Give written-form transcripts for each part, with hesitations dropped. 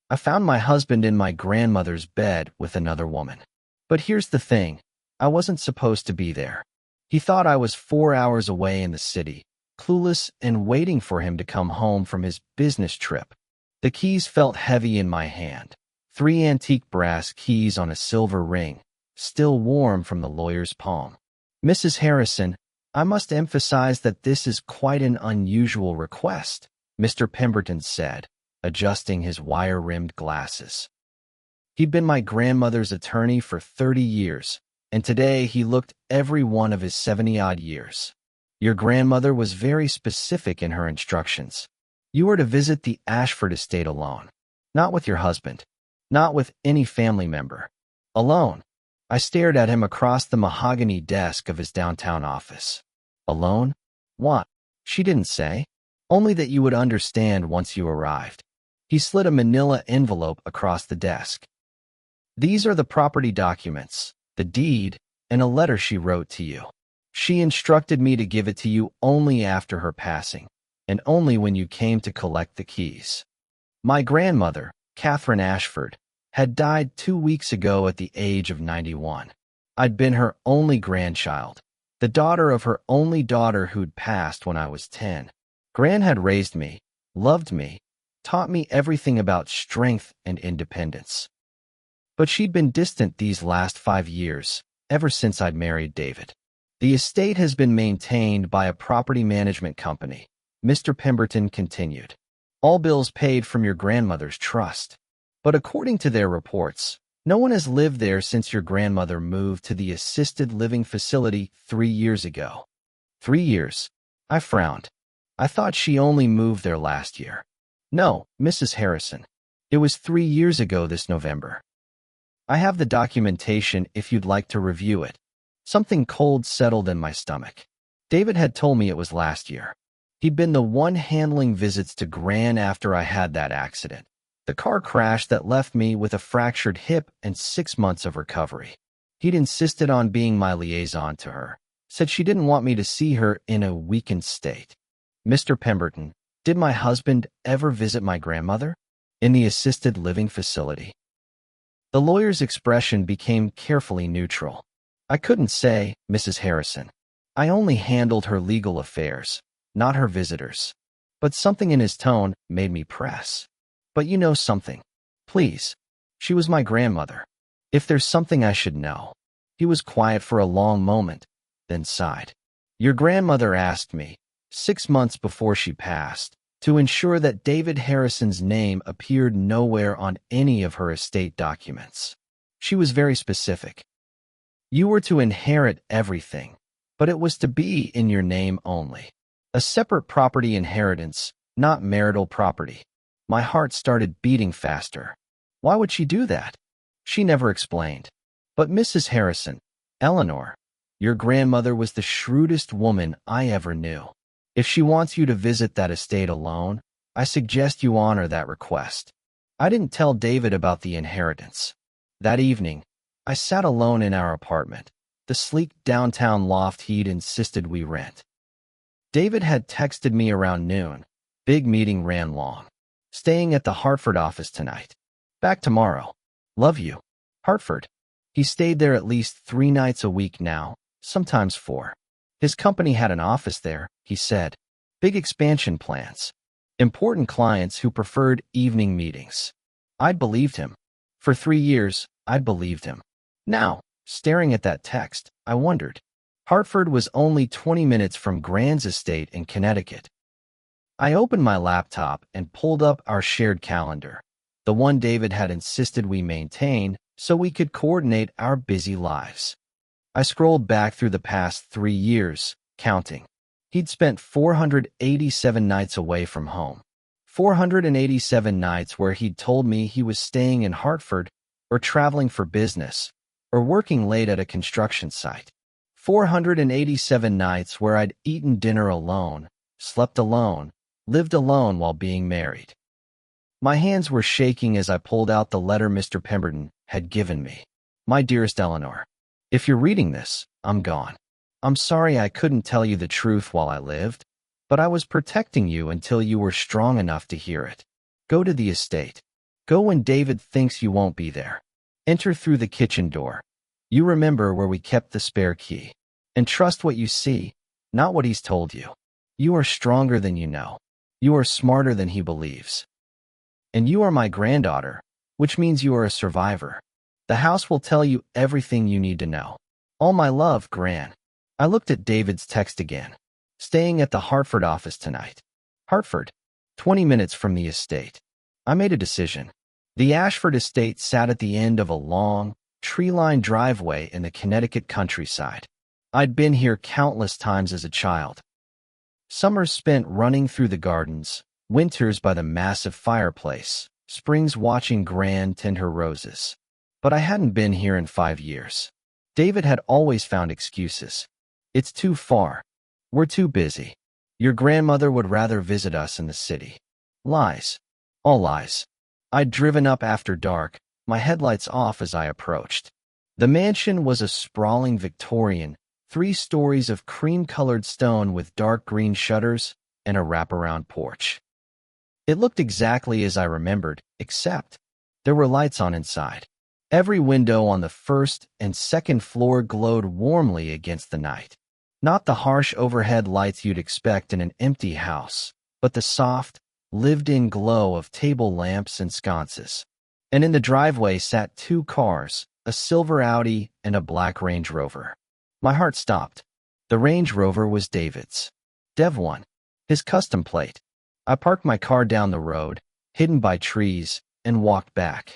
I found my husband in my grandmother's bed with another woman. But here's the thing, I wasn't supposed to be there. He thought I was 4 hours away in the city, clueless and waiting for him to come home from his business trip. The keys felt heavy in my hand. 3 antique brass keys on a silver ring, still warm from the lawyer's palm. Mrs. Harrison, I must emphasize that this is quite an unusual request, Mr. Pemberton said, adjusting his wire-rimmed glasses. He'd been my grandmother's attorney for 30 years, and today he looked every one of his 70-odd years. Your grandmother was very specific in her instructions. You were to visit the Ashford estate alone, not with your husband, not with any family member. Alone. I stared at him across the mahogany desk of his downtown office. Alone? What? She didn't say. Only that you would understand once you arrived. He slid a manila envelope across the desk. These are the property documents, the deed, and a letter she wrote to you. She instructed me to give it to you only after her passing, and only when you came to collect the keys. My grandmother, Catherine Ashford, had died 2 weeks ago at the age of 91. I'd been her only grandchild, the daughter of her only daughter who'd passed when I was 10. Gran had raised me, loved me, taught me everything about strength and independence. But she'd been distant these last 5 years, ever since I'd married David. The estate has been maintained by a property management company, Mr. Pemberton continued. All bills paid from your grandmother's trust. But according to their reports, no one has lived there since your grandmother moved to the assisted living facility 3 years ago. 3 years. I frowned. I thought she only moved there last year. No, Mrs. Harrison. It was 3 years ago this November. I have the documentation if you'd like to review it. Something cold settled in my stomach. David had told me it was last year. He'd been the one handling visits to Gran after I had that accident. The car crash that left me with a fractured hip and 6 months of recovery. He'd insisted on being my liaison to her, said she didn't want me to see her in a weakened state. Mr. Pemberton, did my husband ever visit my grandmother? In the assisted living facility? The lawyer's expression became carefully neutral. I couldn't say, Mrs. Harrison. I only handled her legal affairs, not her visitors. But something in his tone made me press. But you know something. Please. She was my grandmother. If there's something I should know. He was quiet for a long moment, then sighed. Your grandmother asked me, 6 months before she passed, to ensure that David Harrison's name appeared nowhere on any of her estate documents. She was very specific. You were to inherit everything, but it was to be in your name only. A separate property inheritance, not marital property. My heart started beating faster. Why would she do that? She never explained. But Mrs. Harrison, Eleanor, your grandmother was the shrewdest woman I ever knew. If she wants you to visit that estate alone, I suggest you honor that request. I didn't tell David about the inheritance. That evening, I sat alone in our apartment, the sleek downtown loft he'd insisted we rent. David had texted me around noon. Big meeting ran long. Staying at the Hartford office tonight. Back tomorrow. Love you. Hartford. He stayed there at least 3 nights a week now, sometimes 4. His company had an office there, he said. Big expansion plans. Important clients who preferred evening meetings. I'd believed him. For 3 years, I'd believed him. Now, staring at that text, I wondered. Hartford was only 20 minutes from Gran's estate in Connecticut. I opened my laptop and pulled up our shared calendar, the one David had insisted we maintain so we could coordinate our busy lives. I scrolled back through the past 3 years, counting. He'd spent 487 nights away from home. 487 nights where he'd told me he was staying in Hartford or traveling for business or working late at a construction site. 487 nights where I'd eaten dinner alone, slept alone, lived alone while being married. My hands were shaking as I pulled out the letter Mr. Pemberton had given me. My dearest Eleanor, if you're reading this, I'm gone. I'm sorry I couldn't tell you the truth while I lived, but I was protecting you until you were strong enough to hear it. Go to the estate. Go when David thinks you won't be there. Enter through the kitchen door. You remember where we kept the spare key. And trust what you see, not what he's told you. You are stronger than you know. You are smarter than he believes. And you are my granddaughter, which means you are a survivor. The house will tell you everything you need to know. All my love, Gran. I looked at David's text again. Staying at the Hartford office tonight. Hartford, 20 minutes from the estate. I made a decision. The Ashford estate sat at the end of a long, tree-lined driveway in the Connecticut countryside. I'd been here countless times as a child. Summers spent running through the gardens, winters by the massive fireplace, springs watching Gran tend her roses. But I hadn't been here in 5 years. David had always found excuses. It's too far. We're too busy. Your grandmother would rather visit us in the city. Lies. All lies. I'd driven up after dark, my headlights off as I approached. The mansion was a sprawling Victorian, 3 stories of cream-colored stone with dark green shutters and a wraparound porch. It looked exactly as I remembered, except there were lights on inside. Every window on the first and second floor glowed warmly against the night. Not the harsh overhead lights you'd expect in an empty house, but the soft, lived-in glow of table lamps and sconces. And in the driveway sat 2 cars, a silver Audi and a black Range Rover. My heart stopped. The Range Rover was David's. Dev 1. His custom plate. I parked my car down the road, hidden by trees, and walked back.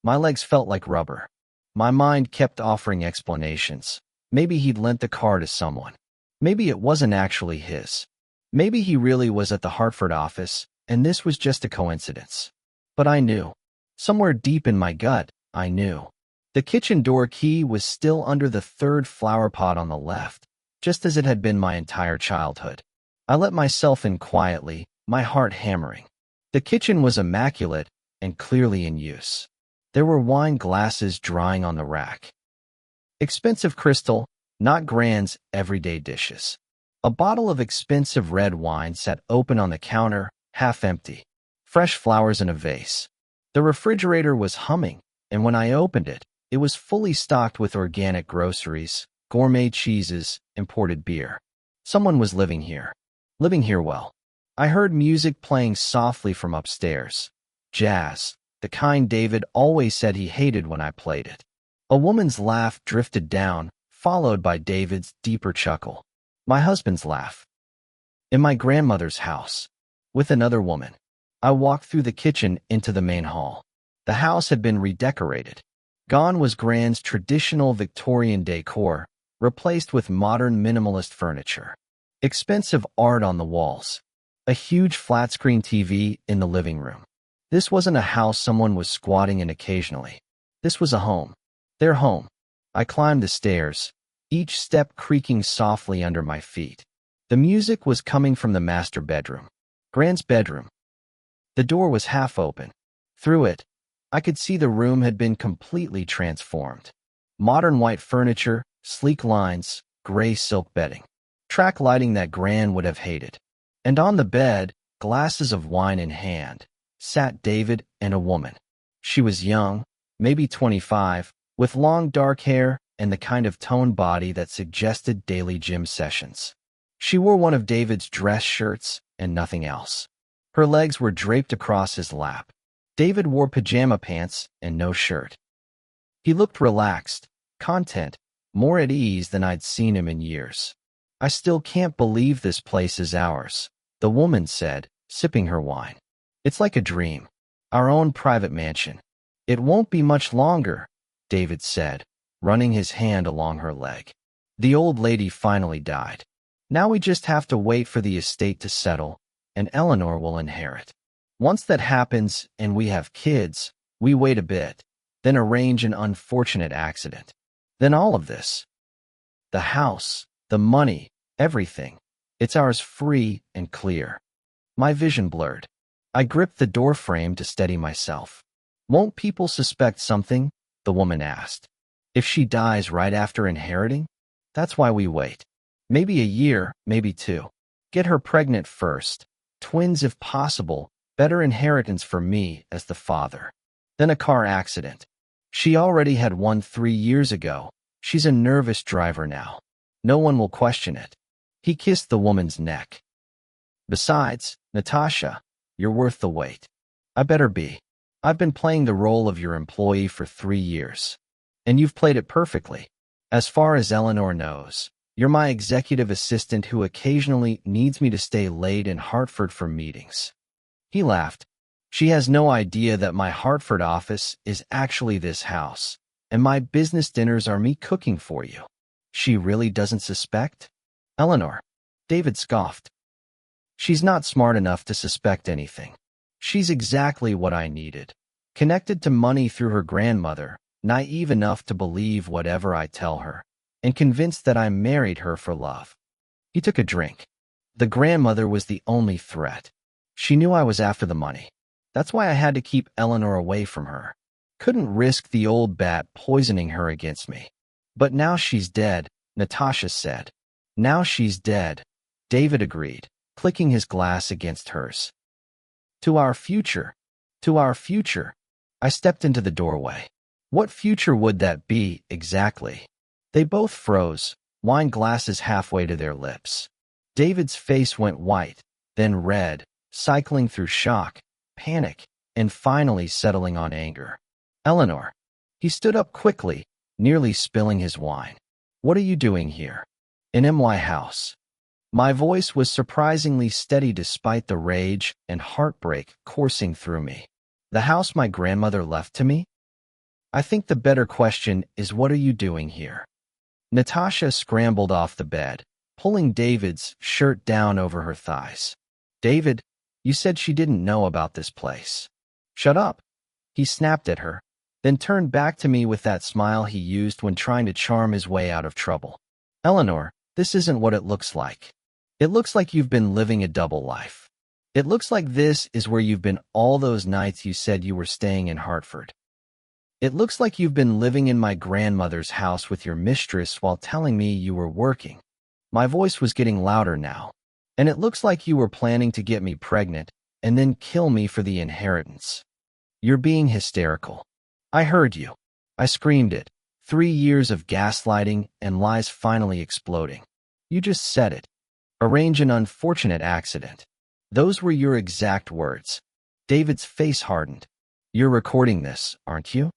My legs felt like rubber. My mind kept offering explanations. Maybe he'd lent the car to someone. Maybe it wasn't actually his. Maybe he really was at the Hartford office, and this was just a coincidence. But I knew. Somewhere deep in my gut, I knew. The kitchen door key was still under the 3rd flower pot on the left, just as it had been my entire childhood. I let myself in quietly, my heart hammering. The kitchen was immaculate and clearly in use. There were wine glasses drying on the rack. Expensive crystal, not Gran's everyday dishes. A bottle of expensive red wine sat open on the counter, half empty. Fresh flowers in a vase. The refrigerator was humming, and when I opened it, it was fully stocked with organic groceries, gourmet cheeses, imported beer. Someone was living here. Living here well. I heard music playing softly from upstairs. Jazz, the kind David always said he hated when I played it. A woman's laugh drifted down, followed by David's deeper chuckle. My husband's laugh. In my grandmother's house. With another woman. I walked through the kitchen into the main hall. The house had been redecorated. Gone was Gran's traditional Victorian decor, replaced with modern minimalist furniture. Expensive art on the walls. A huge flat-screen TV in the living room. This wasn't a house someone was squatting in occasionally. This was a home. Their home. I climbed the stairs, each step creaking softly under my feet. The music was coming from the master bedroom. Gran's bedroom. The door was half open. Through it, I could see the room had been completely transformed. Modern white furniture, sleek lines, gray silk bedding. Track lighting that Gran would have hated. And on the bed, glasses of wine in hand, sat David and a woman. She was young, maybe 25, with long dark hair and the kind of toned body that suggested daily gym sessions. She wore one of David's dress shirts and nothing else. Her legs were draped across his lap. David wore pajama pants and no shirt. He looked relaxed, content, more at ease than I'd seen him in years. I still can't believe this place is ours, the woman said, sipping her wine. It's like a dream. Our own private mansion. It won't be much longer, David said, running his hand along her leg. The old lady finally died. Now we just have to wait for the estate to settle, and Eleanor will inherit. Once that happens and we have kids, we wait a bit, then arrange an unfortunate accident. Then all of this. The house, the money, everything. It's ours free and clear. My vision blurred. I gripped the door frame to steady myself. Won't people suspect something? The woman asked. If she dies right after inheriting? That's why we wait. Maybe a year, maybe 2. Get her pregnant first. Twins if possible, Better inheritance for me as the father. Then a car accident. She already had one 3 years ago. She's a nervous driver now. No one will question it. He kissed the woman's neck. Besides, Natasha, you're worth the wait. I better be. I've been playing the role of your employee for 3 years. And you've played it perfectly. As far as Eleanor knows, you're my executive assistant who occasionally needs me to stay late in Hartford for meetings. He laughed. She has no idea that my Hartford office is actually this house, and my business dinners are me cooking for you. She really doesn't suspect? Eleanor. David scoffed. She's not smart enough to suspect anything. She's exactly what I needed. Connected to money through her grandmother, naive enough to believe whatever I tell her, and convinced that I married her for love. He took a drink. The grandmother was the only threat. She knew I was after the money. That's why I had to keep Eleanor away from her. Couldn't risk the old bat poisoning her against me. But now she's dead, Natasha said. Now she's dead, David agreed, clicking his glass against hers. To our future. To our future. I stepped into the doorway. What future would that be, exactly? They both froze, wine glasses halfway to their lips. David's face went white, then red, cycling through shock, panic, and finally settling on anger. Eleanor. He stood up quickly, nearly spilling his wine. What are you doing here? In my house. My voice was surprisingly steady despite the rage and heartbreak coursing through me. The house my grandmother left to me? I think the better question is, what are you doing here? Natasha scrambled off the bed, pulling David's shirt down over her thighs. David, you said she didn't know about this place. Shut up. He snapped at her, then turned back to me with that smile he used when trying to charm his way out of trouble. Eleanor, this isn't what it looks like. It looks like you've been living a double life. It looks like this is where you've been all those nights you said you were staying in Hartford. It looks like you've been living in my grandmother's house with your mistress while telling me you were working. My voice was getting louder now. And it looks like you were planning to get me pregnant and then kill me for the inheritance. You're being hysterical. I heard you. I screamed it. 3 years of gaslighting and lies finally exploding. You just said it. Arrange an unfortunate accident. Those were your exact words. David's face hardened. You're recording this, aren't you?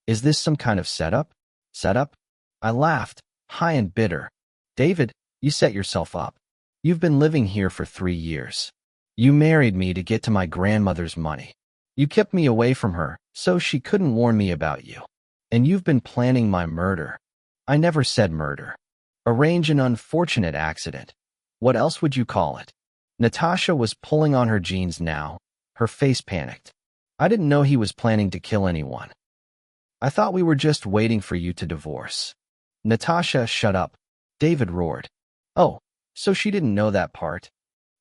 Is this some kind of setup? Setup? I laughed, high and bitter. David, you set yourself up. You've been living here for 3 years. You married me to get to my grandmother's money. You kept me away from her, so she couldn't warn me about you. And you've been planning my murder. I never said murder. Arrange an unfortunate accident. What else would you call it? Natasha was pulling on her jeans now, her face panicked. I didn't know he was planning to kill anyone. I thought we were just waiting for you to divorce. Natasha, shut up. David roared. Oh, so she didn't know that part.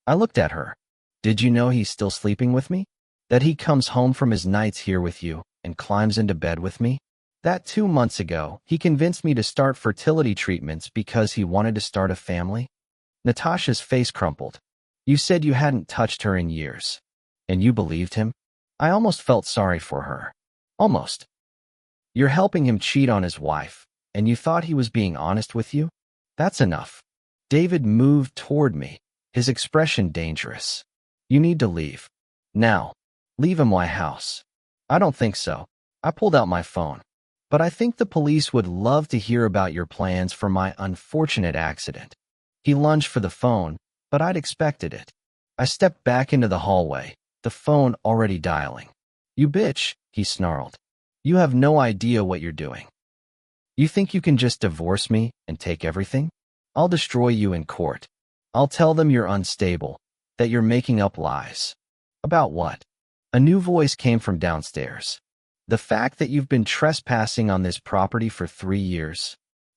I looked at her. Did you know he's still sleeping with me? That he comes home from his nights here with you and climbs into bed with me? That 2 months ago, he convinced me to start fertility treatments because he wanted to start a family? Natasha's face crumpled. You said you hadn't touched her in years. And you believed him? I almost felt sorry for her. Almost. You're helping him cheat on his wife, and you thought he was being honest with you? That's enough. David moved toward me, his expression dangerous. You need to leave. Now. Leave my house. I don't think so. I pulled out my phone. But I think the police would love to hear about your plans for my unfortunate accident. He lunged for the phone, but I'd expected it. I stepped back into the hallway, the phone already dialing. You bitch, he snarled. You have no idea what you're doing. You think you can just divorce me and take everything? I'll destroy you in court. I'll tell them you're unstable, that you're making up lies. About what? A new voice came from downstairs. The fact that you've been trespassing on this property for 3 years.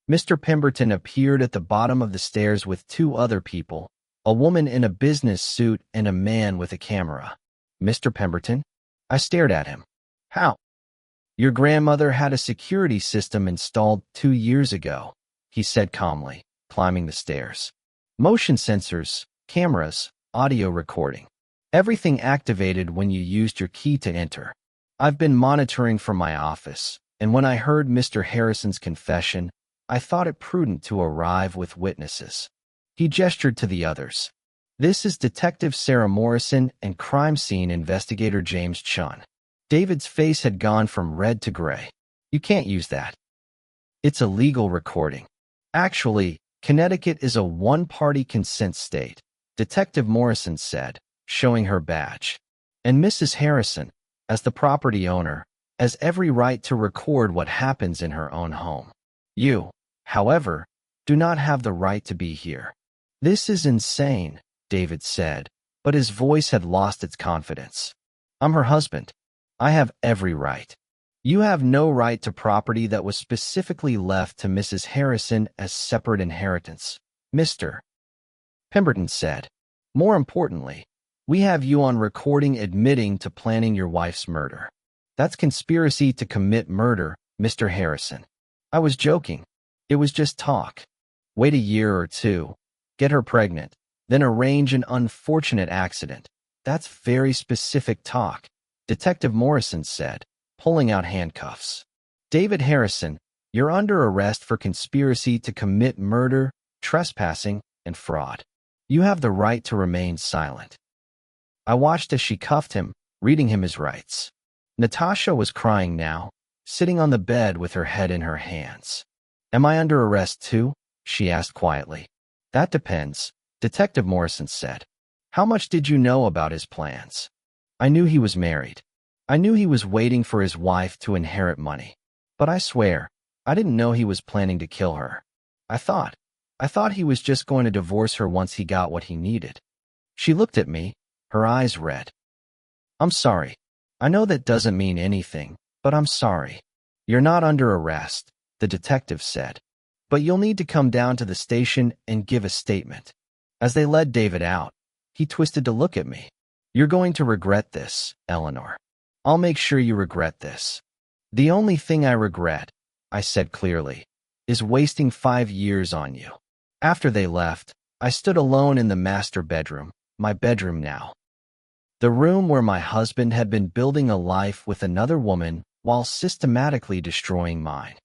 Mr. Pemberton appeared at the bottom of the stairs with 2 other people, a woman in a business suit and a man with a camera. Mr. Pemberton? I stared at him. How? Your grandmother had a security system installed 2 years ago, he said calmly, climbing the stairs. Motion sensors, cameras, audio recording. Everything activated when you used your key to enter. I've been monitoring from my office, and when I heard Mr. Harrison's confession, I thought it prudent to arrive with witnesses. He gestured to the others. This is Detective Sarah Morrison and crime scene investigator James Chun. David's face had gone from red to gray. You can't use that. It's a legal recording. Actually, Connecticut is a one-party consent state, Detective Morrison said, showing her badge. And Mrs. Harrison, as the property owner, has every right to record what happens in her own home. You, however, do not have the right to be here. This is insane, David said, but his voice had lost its confidence. I'm her husband. I have every right. You have no right to property that was specifically left to Mrs. Harrison as separate inheritance, Mr. Pemberton said. More importantly, we have you on recording admitting to planning your wife's murder. That's conspiracy to commit murder, Mr. Harrison. I was joking. It was just talk. Wait a year or two, get her pregnant, then arrange an unfortunate accident. That's very specific talk, Detective Morrison said, pulling out handcuffs. David Harrison, you're under arrest for conspiracy to commit murder, trespassing, and fraud. You have the right to remain silent. I watched as she cuffed him, reading him his rights. Natasha was crying now, sitting on the bed with her head in her hands. Am I under arrest too? She asked quietly. That depends, Detective Morrison said. How much did you know about his plans? I knew he was married. I knew he was waiting for his wife to inherit money. But I swear, I didn't know he was planning to kill her. I thought he was just going to divorce her once he got what he needed. She looked at me, her eyes red. I'm sorry. I know that doesn't mean anything, but I'm sorry. You're not under arrest, the detective said. But you'll need to come down to the station and give a statement. As they led David out, he twisted to look at me. You're going to regret this, Eleanor. I'll make sure you regret this. The only thing I regret, I said clearly, is wasting 5 years on you. After they left, I stood alone in the master bedroom, my bedroom now. The room where my husband had been building a life with another woman while systematically destroying mine.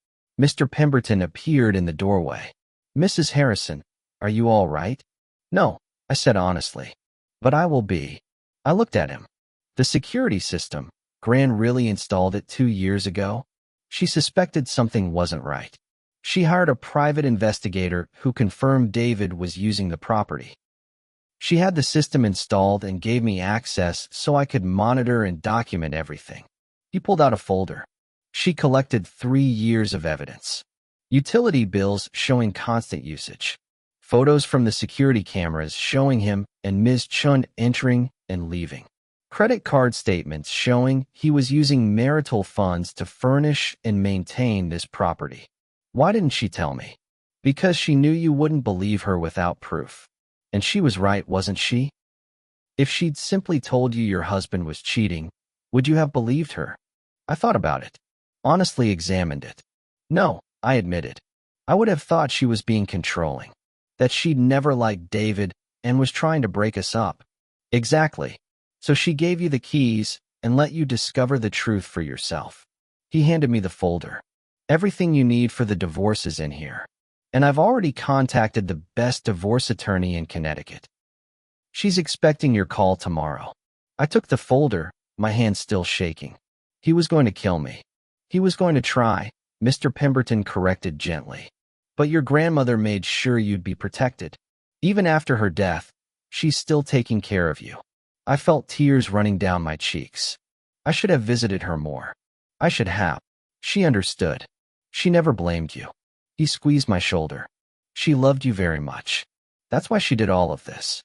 Mr. Pemberton appeared in the doorway. Mrs. Harrison, are you all right? No, I said honestly. But I will be. I looked at him. The security system, Gran really installed it 2 years ago? She suspected something wasn't right. She hired a private investigator who confirmed David was using the property. She had the system installed and gave me access so I could monitor and document everything. He pulled out a folder. She collected 3 years of evidence. Utility bills showing constant usage. Photos from the security cameras showing him and Ms. Chun entering and leaving. Credit card statements showing he was using marital funds to furnish and maintain this property. Why didn't she tell me? Because she knew you wouldn't believe her without proof. And she was right, wasn't she? If she'd simply told you your husband was cheating, would you have believed her? I thought about it. Honestly examined it. No, I admitted. I would have thought she was being controlling. That she'd never liked David and was trying to break us up. Exactly. So she gave you the keys and let you discover the truth for yourself. He handed me the folder. Everything you need for the divorce is in here. And I've already contacted the best divorce attorney in Connecticut. She's expecting your call tomorrow. I took the folder, my hand still shaking. He was going to kill me. He was going to try, Mr. Pemberton corrected gently. But your grandmother made sure you'd be protected. Even after her death, she's still taking care of you. I felt tears running down my cheeks. I should have visited her more. I should have. She understood. She never blamed you. He squeezed my shoulder. She loved you very much. That's why she did all of this.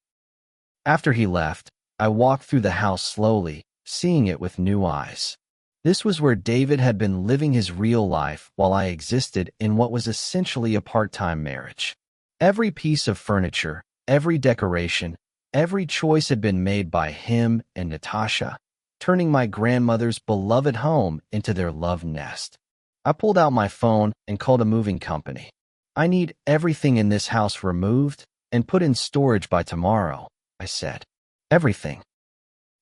After he left, I walked through the house slowly, seeing it with new eyes. This was where David had been living his real life while I existed in what was essentially a part-time marriage. Every piece of furniture, every decoration, every choice had been made by him and Natasha, turning my grandmother's beloved home into their love nest. I pulled out my phone and called a moving company. I need everything in this house removed and put in storage by tomorrow, I said. Everything.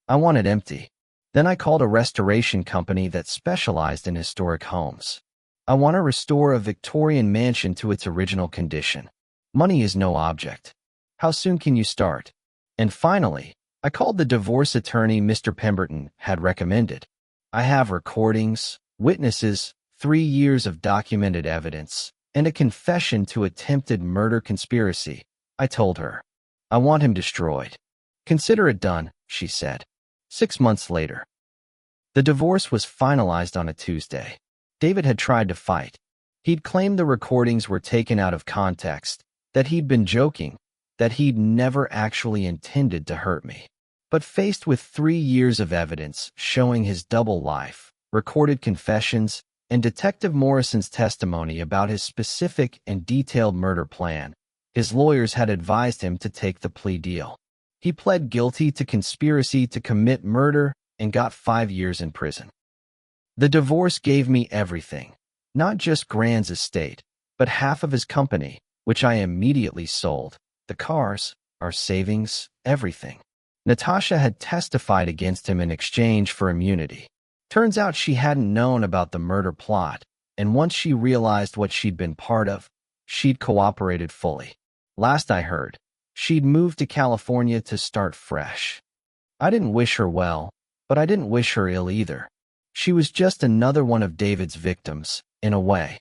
I want it empty. Then I called a restoration company that specialized in historic homes. I want to restore a Victorian mansion to its original condition. Money is no object. How soon can you start? And finally, I called the divorce attorney Mr. Pemberton had recommended. I have recordings, witnesses, 3 years of documented evidence, and a confession to attempted murder conspiracy, I told her. I want him destroyed. Consider it done, she said. 6 months later. The divorce was finalized on a Tuesday. David had tried to fight. He'd claimed the recordings were taken out of context, that he'd been joking, that he'd never actually intended to hurt me. But faced with 3 years of evidence showing his double life, recorded confessions, and Detective Morrison's testimony about his specific and detailed murder plan, his lawyers had advised him to take the plea deal. He pled guilty to conspiracy to commit murder and got 5 years in prison. The divorce gave me everything, not just Grant's estate, but half of his company, which I immediately sold, the cars, our savings, everything. Natasha had testified against him in exchange for immunity. Turns out she hadn't known about the murder plot, and once she realized what she'd been part of, she'd cooperated fully. Last I heard, she'd moved to California to start fresh. I didn't wish her well, but I didn't wish her ill either. She was just another one of David's victims, in a way.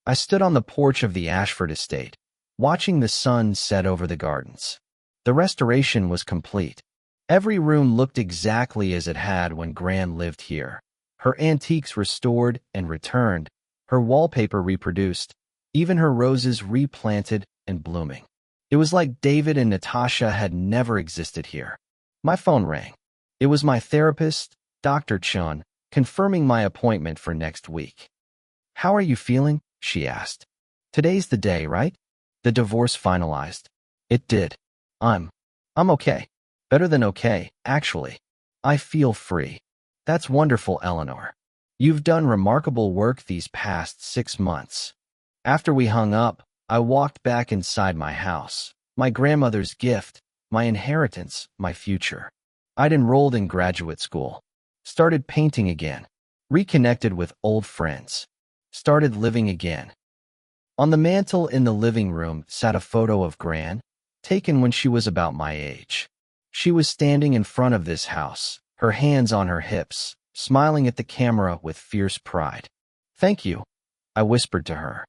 I stood on the porch of the Ashford estate, watching the sun set over the gardens. The restoration was complete. Every room looked exactly as it had when Gran lived here. Her antiques restored and returned, her wallpaper reproduced, even her roses replanted and blooming. It was like David and Natasha had never existed here. My phone rang. It was my therapist, Dr. Chun, confirming my appointment for next week. "How are you feeling?" she asked. "Today's the day, right?" The divorce finalized. It did. I'm okay. Better than okay, actually. I feel free. That's wonderful, Eleanor. You've done remarkable work these past 6 months. After we hung up, I walked back inside my house, my grandmother's gift, my inheritance, my future. I'd enrolled in graduate school, started painting again, reconnected with old friends, started living again. On the mantel in the living room sat a photo of Gran, taken when she was about my age. She was standing in front of this house, her hands on her hips, smiling at the camera with fierce pride. "Thank you," I whispered to her.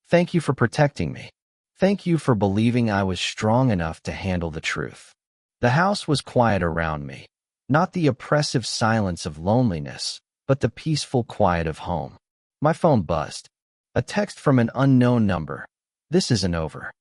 "Thank you for protecting me. Thank you for believing I was strong enough to handle the truth." The house was quiet around me, not the oppressive silence of loneliness, but the peaceful quiet of home. My phone buzzed. A text from an unknown number. "This isn't over.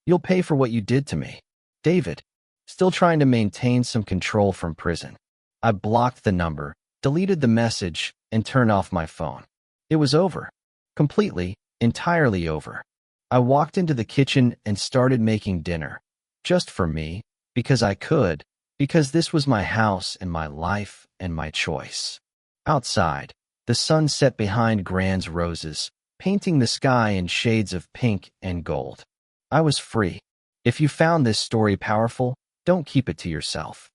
You'll pay for what you did to me. David." Still trying to maintain some control from prison. I blocked the number, deleted the message, and turned off my phone. It was over. Completely, entirely over. I walked into the kitchen and started making dinner. Just for me, because I could, because this was my house and my life and my choice. Outside, the sun set behind Gran's roses, painting the sky in shades of pink and gold. I was free. If you found this story powerful, don't keep it to yourself.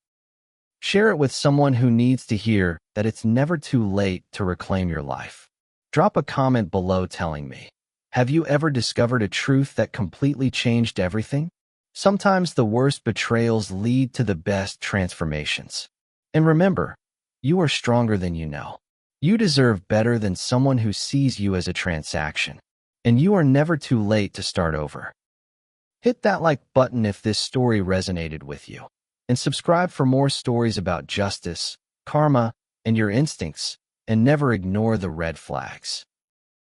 Share it with someone who needs to hear that it's never too late to reclaim your life. Drop a comment below telling me, have you ever discovered a truth that completely changed everything? Sometimes the worst betrayals lead to the best transformations. And remember, you are stronger than you know. You deserve better than someone who sees you as a transaction. And you are never too late to start over. Hit that like button if this story resonated with you, and subscribe for more stories about justice, karma, and your instincts, and never ignore the red flags.